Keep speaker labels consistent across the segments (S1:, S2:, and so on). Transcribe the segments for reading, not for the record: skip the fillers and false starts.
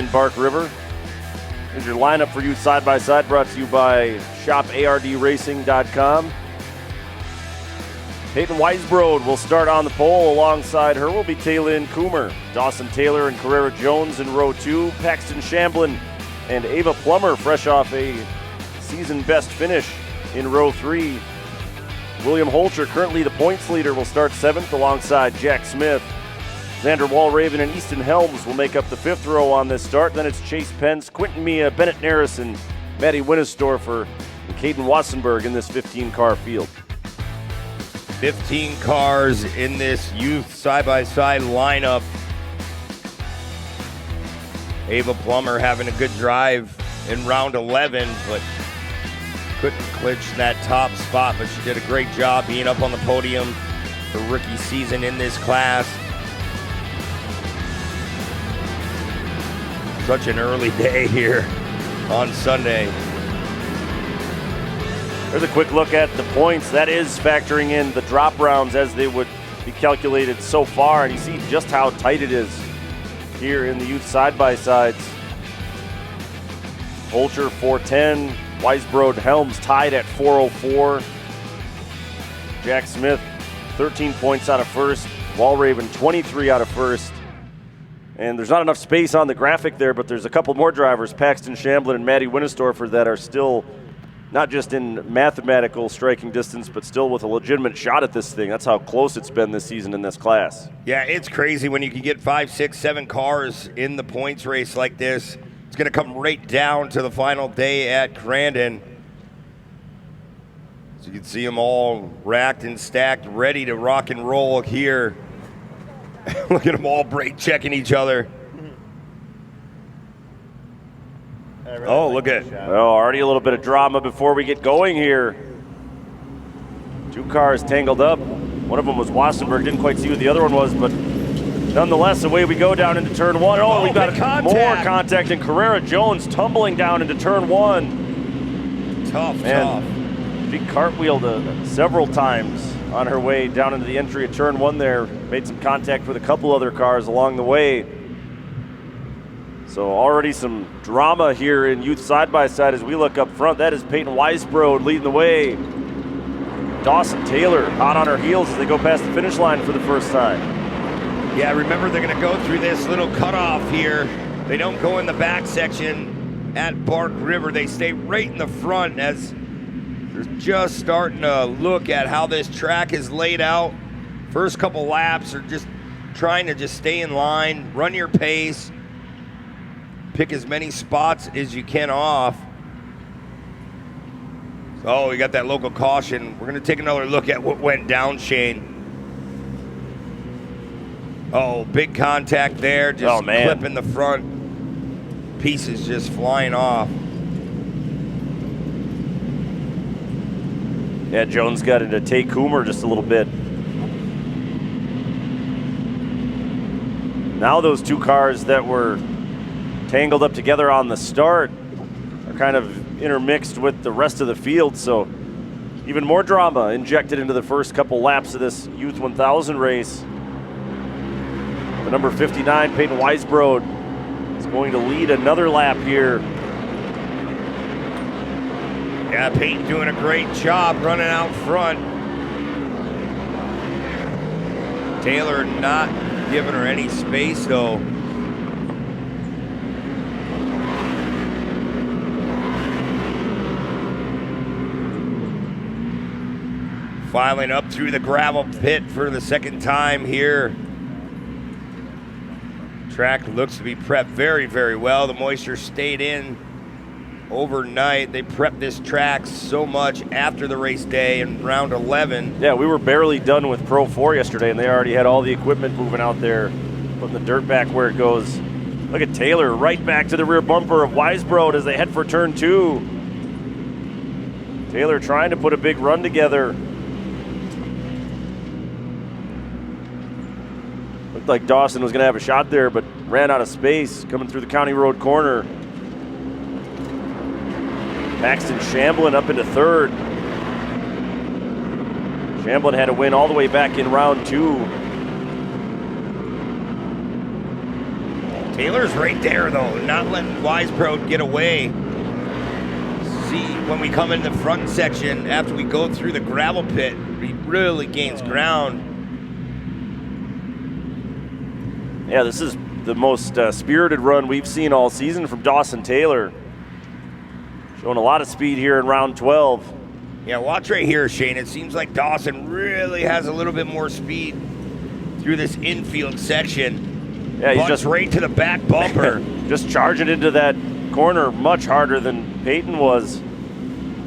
S1: in Bark River. Here's your lineup for you side-by-side, brought to you by shopardracing.com. Peyton Weisbrod will start on the pole. Alongside her will be Taylin Coomer, Dawson Taylor and Carrera Jones in row 2, Paxton Shamblin and Ava Plummer fresh off a season best finish in row 3. William Holcher, currently the points leader, will start 7th alongside Jack Smith. Xander Walraven and Easton Helms will make up the 5th row on this start. Then it's Chase Pence, Quinton Mia, Bennett Narrison, Maddie Winnesdorfer, and Caden Wassenberg in this 15-car field.
S2: 15 cars in this youth side-by-side lineup. Ava Plummer having a good drive in round 11, but couldn't clinch that top spot, but she did a great job being up on the podium for rookie season in this class. Such an early day here on Sunday.
S1: There's a quick look at the points. That is factoring in the drop rounds as they would be calculated so far, and you see just how tight it is here in the youth side-by-sides. Holcher 410, Weisbrod Helms tied at 404. Jack Smith 13 points out of first, Walraven 23 out of first. And there's not enough space on the graphic there, but there's a couple more drivers, Paxton Shamblin and Maddie Winnesdorfer, that are still not just in mathematical striking distance, but still with a legitimate shot at this thing. That's how close it's been this season in this class.
S2: Yeah, it's crazy when you can get 5, 6, 7 cars in the points race like this. It's going to come right down to the final day at Crandon. So you can see them all racked and stacked, ready to rock and roll here. Look at them all brake checking each other. Oh, look at it.
S1: Oh, already a little bit of drama before we get going here. 2 cars tangled up. One of them was Wassenberg. Didn't quite see who the other one was, but nonetheless, away we go down into turn 1. Oh, we've got more contact, and Carrera Jones tumbling down into turn 1.
S2: Tough.
S1: She cartwheeled several times on her way down into the entry of turn 1 there. Made some contact with a couple other cars along the way. So already some drama here in youth side-by-side as we look up front. That is Peyton Weisbrod leading the way. Dawson Taylor hot on her heels as they go past the finish line for the first time.
S2: Yeah, remember they're going to go through this little cutoff here. They don't go in the back section at Bark River. They stay right in the front as they're just starting to look at how this track is laid out. First couple laps are just trying to just stay in line, run your pace, pick as many spots as you can off. Oh, we got that local caution. We're going to take another look at what went down, Shane. Oh, big contact there, just clipping the front. Pieces just flying off.
S1: Yeah, Jones got into Tay Coomer just a little bit. Now those 2 cars that were tangled up together on the start are kind of intermixed with the rest of the field, so even more drama injected into the first couple laps of this Youth 1000 race. The number 59, Peyton Weisbrod, is going to lead another lap here.
S2: Yeah, Peyton doing a great job running out front. Taylor not giving her any space, though. Filing up through the gravel pit for the second time here. Track looks to be prepped very, very well. The moisture stayed in overnight. They prepped this track so much after the race day in round 11.
S1: Yeah, we were barely done with Pro 4 yesterday, and they already had all the equipment moving out there, putting the dirt back where it goes. Look at Taylor right back to the rear bumper of Weisbrod as they head for turn 2. Taylor trying to put a big run together. Looked like Dawson was going to have a shot there, but ran out of space coming through the County Road corner. Paxton Shamblin up into 3rd. Shamblin had a win all the way back in round 2.
S2: Taylor's right there, though, not letting Weisbrod get away. See, when we come in the front section, after we go through the gravel pit, he really gains ground.
S1: Yeah, this is the most spirited run we've seen all season from Dawson Taylor. Showing a lot of speed here in round 12.
S2: Yeah, watch right here, Shane. It seems like Dawson really has a little bit more speed through this infield section.
S1: Yeah, he's
S2: just right to the back bumper.
S1: Just charging into that corner much harder than Peyton was.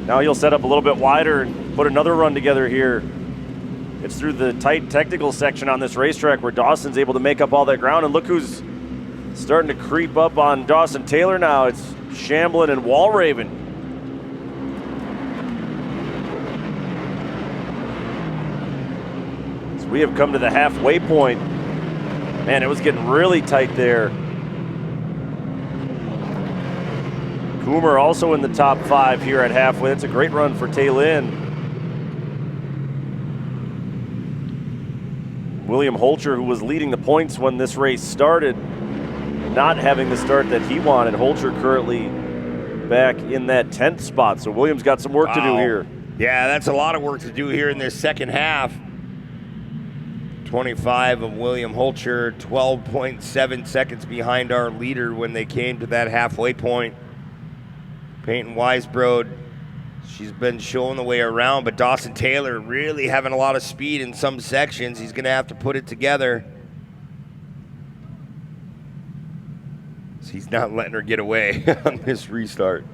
S1: Now he'll set up a little bit wider and put another run together here. It's through the tight technical section on this racetrack where Dawson's able to make up all that ground. And look who's starting to creep up on Dawson Taylor now. It's Shamblin and Walraven. So we have come to the halfway point. Man, it was getting really tight there. Coomer also in the top 5 here at halfway. That's a great run for Taylin. William Holcher, who was leading the points when this race started, not having the start that he wanted. Holcher currently back in that 10th spot, so Williams got some work to do here.
S2: Yeah, that's a lot of work to do here in this second half. 25 of William Holcher, 12.7 seconds behind our leader when they came to that halfway point. Peyton Weisbrod, she's been showing the way around, but Dawson Taylor really having a lot of speed in some sections. He's going to have to put it together. So he's not letting her get away on this restart.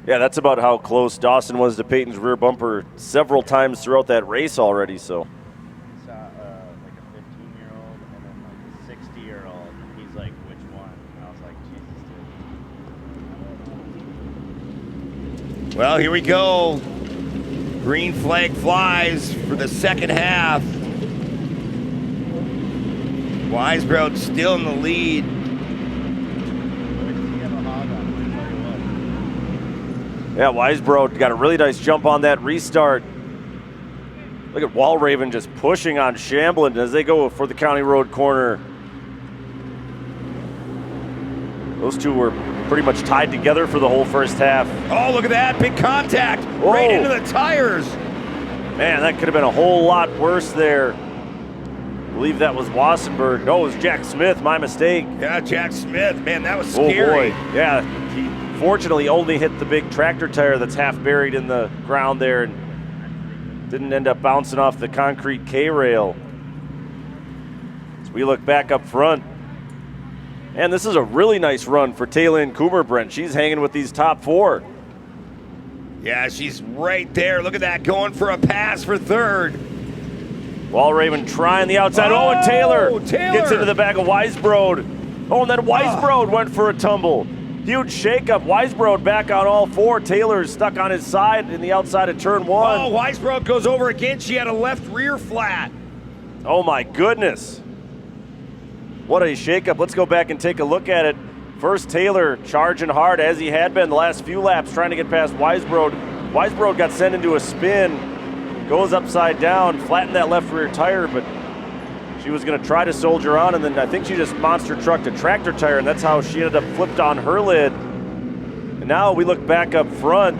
S1: Yeah, that's about how close Dawson was to Peyton's rear bumper several times throughout that race already. So.
S3: Saw like a 15-year-old and then like a 60-year-old, and he's like, which one? And I was like, Jesus, dude.
S2: Well, here we go. Green flag flies for the second half. Weisbrod still in the lead.
S1: Yeah, Weisbrod got a really nice jump on that restart. Look at Walraven just pushing on Shamblin as they go for the County Road corner. Those two were pretty much tied together for the whole first half.
S2: Oh, look at that. Big contact.
S1: Whoa.
S2: Right into the tires.
S1: Man, that could have been a whole lot worse there. I believe that was Wassenberg. No, it was Jack Smith. My mistake.
S2: Yeah, Jack Smith. Man, that was scary.
S1: Oh, boy. Yeah, he fortunately only hit the big tractor tire that's half buried in the ground there and didn't end up bouncing off the concrete K-rail. As we look back up front, and this is a really nice run for Taylin Coomer, Brent. She's hanging with these top 4.
S2: Yeah, she's right there. Look at that, going for a pass for third.
S1: Walraven trying the outside. Oh, and Taylor gets into the back of Weisbrod. Oh, and then Weisbrod went for a tumble. Huge shakeup. Weisbrod back on all 4. Taylor's stuck on his side in the outside of turn 1.
S2: Oh, Weisbrod goes over again. She had a left rear flat.
S1: Oh, my goodness. What a shakeup. Let's go back and take a look at it. First, Taylor charging hard as he had been the last few laps, trying to get past Weisbrod. Weisbrod got sent into a spin, goes upside down, flattened that left rear tire, but she was going to try to soldier on, and then I think she just monster trucked a tractor tire, and that's how she ended up flipped on her lid. And now we look back up front.